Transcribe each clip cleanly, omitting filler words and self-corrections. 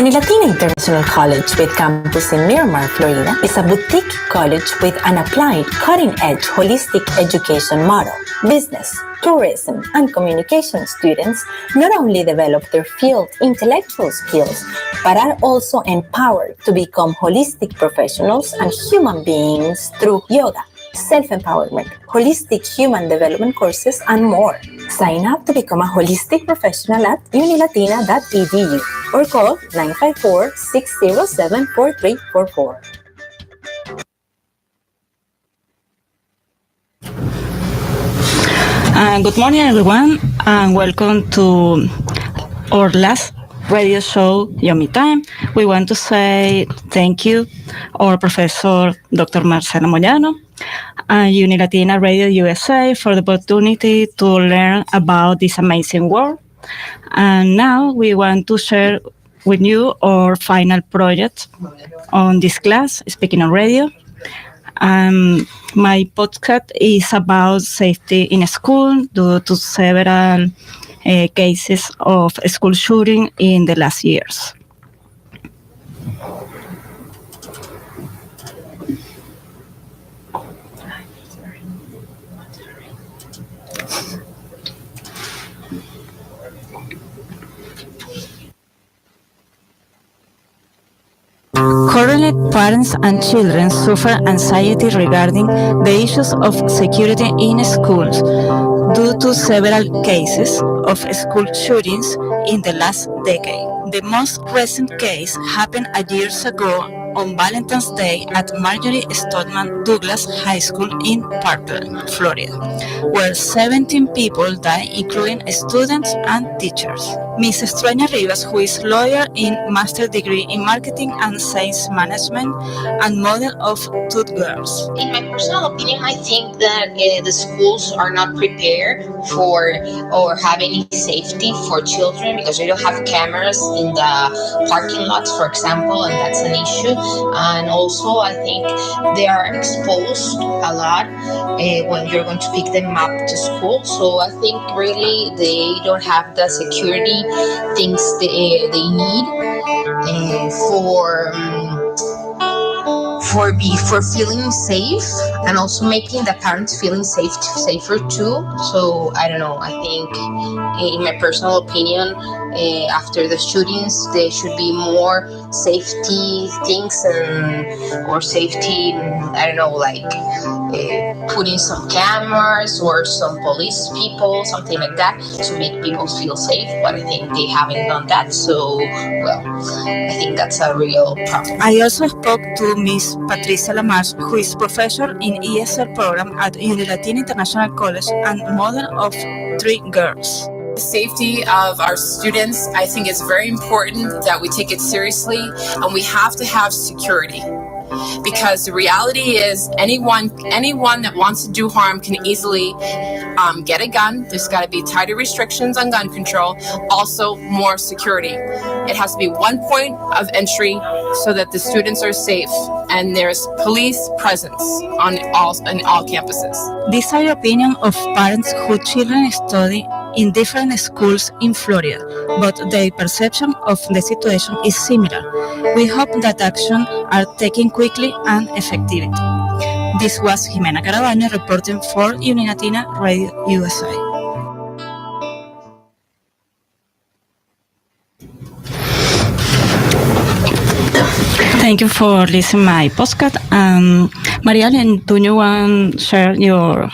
Unilatina International College with campus in Miramar, Florida, is a boutique college with an applied, cutting-edge, holistic education model. Business, tourism, and communication students not only develop their field intellectual skills, but are also empowered to become holistic professionals and human beings through yoga, self-empowerment, holistic human development courses, and more. Sign up to become a holistic professional at unilatina.edu or call 954-607-4344. Good morning, everyone, and welcome to our last radio show, Yomi Time. We want to say thank you, our professor, Dr. Marcela Moyano, and Unilatina Radio USA for the opportunity to learn about this amazing work. And now we want to share with you our final project on this class, Speaking on Radio. My podcast is about safety in school due to several cases of school shooting in the last years. Currently, parents and children suffer anxiety regarding the issues of security in schools due to several cases of school shootings in the last decade. The most recent case happened years ago on Valentine's Day at Marjorie Stoneman Douglas High School in Parkland, Florida, where 17 people died, including students and teachers. Ms. Estrella Rivas, who is lawyer in master's degree in marketing and sales management and mother of two girls. In my personal opinion, I think that the schools are not prepared for or have any safety for children because they don't have cameras in the parking lots, for example, and that's an issue. And also, I think they are exposed a lot when you're going to pick them up to school. So I think really they don't have the security things they need for feeling safe, and also making the parents feeling safer too. So I don't know, I think in my personal opinion, after the shootings there should be more safety things or safety, I don't know, like putting some cameras or some police people, something like that, to make people feel safe. But I think they haven't done that, so well, I think that's a real problem. I also spoke to Ms. Patricia Lamarche, who is professor in ESL program at Unilatina International College and mother of 3 girls. The safety of our students, I think, is very important that we take it seriously, and we have to have security. Because the reality is anyone that wants to do harm can easily get a gun. There's got to be tighter restrictions on gun control, also more security. It has to be one point of entry so that the students are safe, and there's police presence on all campuses. These are the opinion of parents whose children study in different schools in Florida, but their perception of the situation is similar. We hope that action are taken quickly and effectively. This was Jimena Carabaño reporting for Unilatina Radio USA. Thank you for listening to my podcast. Marialen, do you want to share your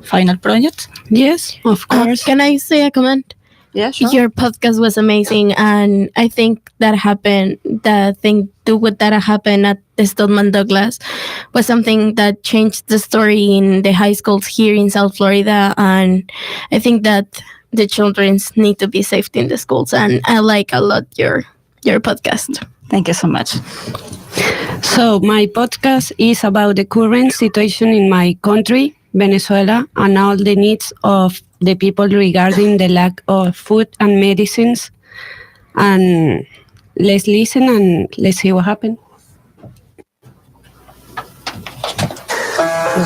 final project? Yes, of course. Can I say a comment? Yeah, sure. Your podcast was amazing, and I think that happened at the Stoneman Douglas was something that changed the story in the high schools here in South Florida, and I think that the children need to be safe in the schools, and I like a lot your podcast. Thank you so much. So my podcast is about the current situation in my country, Venezuela, and all the needs of the people regarding the lack of food and medicines. And let's listen and let's see what happens.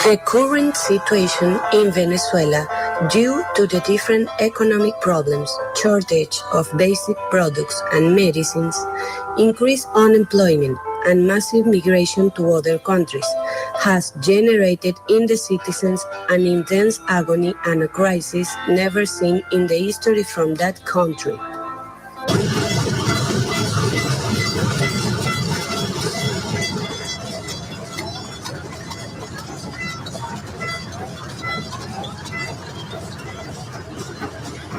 The current situation in Venezuela Due to the different economic problems, shortage of basic products and medicines, increased unemployment, and massive migration to other countries has generated in the citizens an intense agony and a crisis never seen in the history from that country.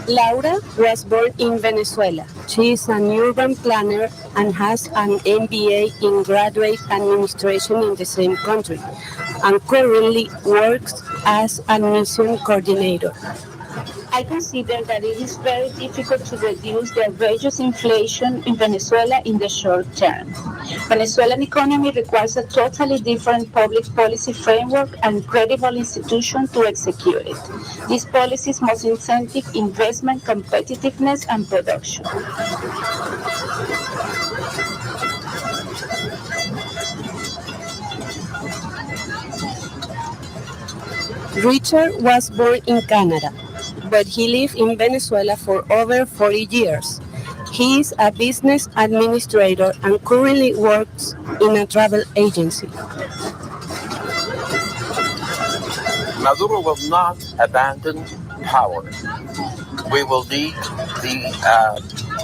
Laura was born in Venezuela. She is an urban planner and has an MBA in graduate administration in the same country, and currently works as a mission coordinator. I consider that it is very difficult to reduce the outrageous inflation in Venezuela in the short term. Venezuelan economy requires a totally different public policy framework and credible institution to execute it. These policies must incentive investment, competitiveness, and production. Richard was born in Canada, but he lived in Venezuela for over 40 years. He is a business administrator and currently works in a travel agency. Maduro will not abandon power. We will need the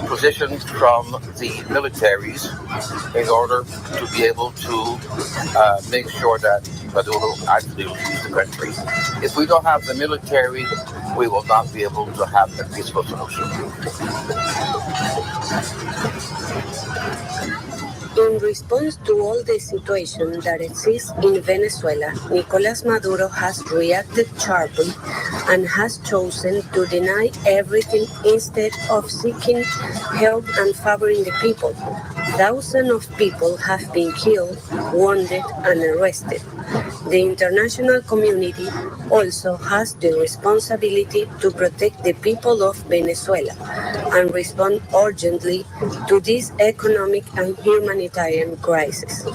positions from the militaries in order to be able to make sure that Maduro actually leads the country. If we don't have the military, we will not be able to have a peaceful solution. In response to all the situation that exists in Venezuela, Nicolás Maduro has reacted sharply and has chosen to deny everything instead of seeking help and favoring the people. Thousands of people have been killed, wounded, and arrested. The international community also has the responsibility to protect the people of Venezuela and respond urgently to this economic and humanitarian crisis.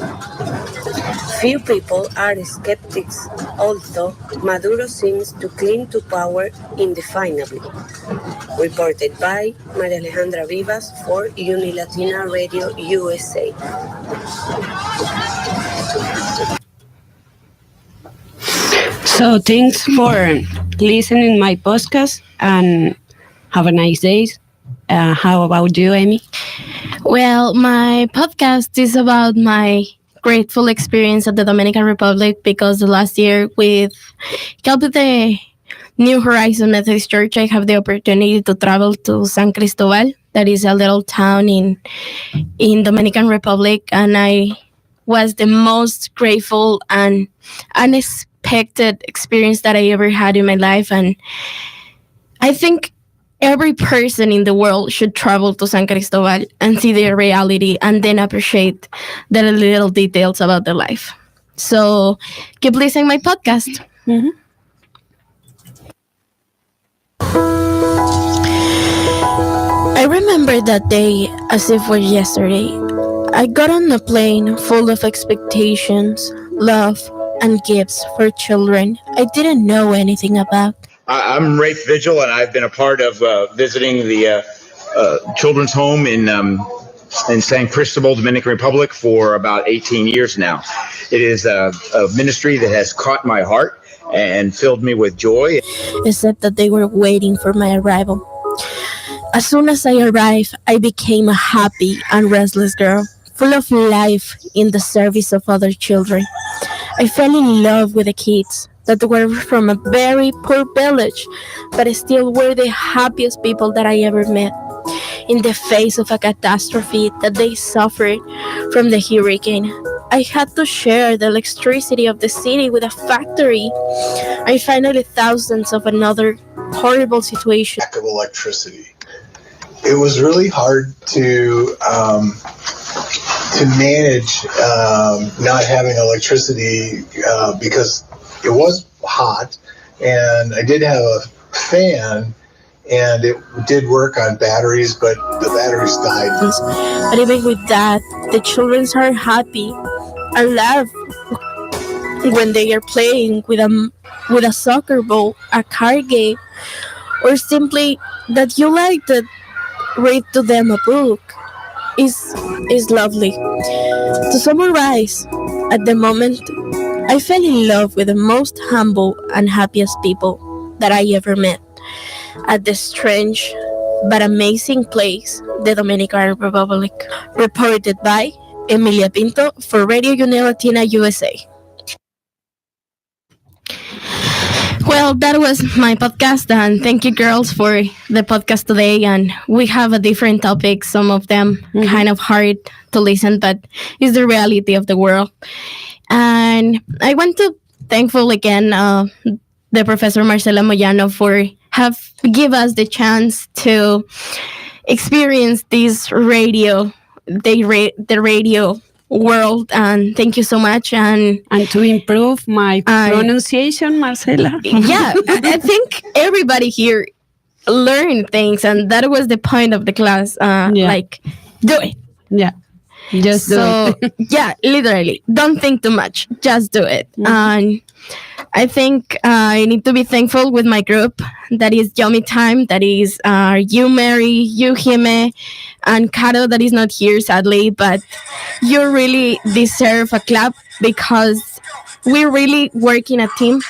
Few people are skeptics, although Maduro seems to cling to power indefinably. Reported by Maria Alejandra Vivas for Unilatina Radio USA. So thanks for listening my podcast and have a nice day. How about you, Amy? Well, my podcast is about my grateful experience at the Dominican Republic because the last year with help with the New Horizon Methodist Church, I have the opportunity to travel to San Cristobal, that is a little town in Dominican Republic, and I was the most grateful and unexpected experience that I ever had in my life. And I think every person in the world should travel to San Cristobal and see their reality and then appreciate the little details about their life. So keep listening my podcast. Mm-hmm. I remember that day as if it were yesterday. I got on a plane full of expectations, love, and gifts for children I didn't know anything about. I'm Rafe Vigil, and I've been a part of visiting the children's home in San Cristobal, Dominican Republic for about 18 years now. It is a ministry that has caught my heart and filled me with joy. Except that they were waiting for my arrival. As soon as I arrived, I became a happy and restless girl, full of life in the service of other children. I fell in love with the kids that were from a very poor village, but still were the happiest people that I ever met. In the face of a catastrophe that they suffered from the hurricane, I had to share the electricity of the city with a factory. I finally thousands of another horrible situation. Lack of electricity. It was really hard to manage not having electricity because it was hot, and I did have a fan, and it did work on batteries, but the batteries died. But even with that, the children are happy and laugh when they are playing with with a soccer ball, a card game, or simply that you like to read to them a book is lovely. To summarize, at the moment, I fell in love with the most humble and happiest people that I ever met at the strange but amazing place, the Dominican Republic. Reported by Emilia Pinto for Radio Unión Latina USA. Well, that was my podcast, and thank you, girls, for the podcast today. And we have a different topic, some of them kind of hard to listen, but it's the reality of the world. And I want to thankful again the Professor Marcela Moyano for have give us the chance to experience this radio, the radio world, and thank you so much. And to improve my pronunciation, Marcela. Yeah, I think everybody here learned things, and that was the point of the class. Like, do it. Yeah. Just do it. Yeah, literally. Don't think too much. Just do it. And I think I need to be thankful with my group. That is Yummy Time. That is you, Mary, you, Jime, and Caro, that is not here, sadly. But you really deserve a clap because we really work in a team.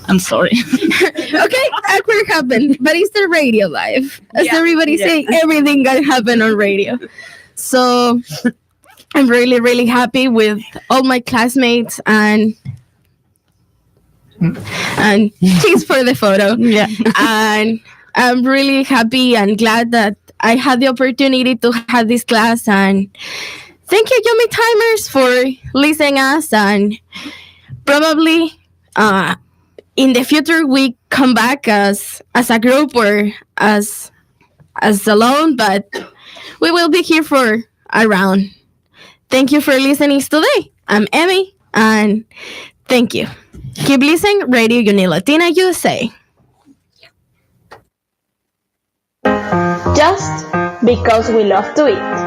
I'm sorry. Okay, awkward happened, but it's the radio life. As everybody saying, everything can happen on radio. So I'm really, really happy with all my classmates, and thanks for the photo. Yeah. And I'm really happy and glad that I had the opportunity to have this class. And thank you, Yummy Timers, for listening us. And probably in the future we come back as a group or as alone, but we will be here for around. Thank you for listening today. I'm Emmy, and thank you. Keep listening, Radio Unión Latina USA. Just because we love to eat.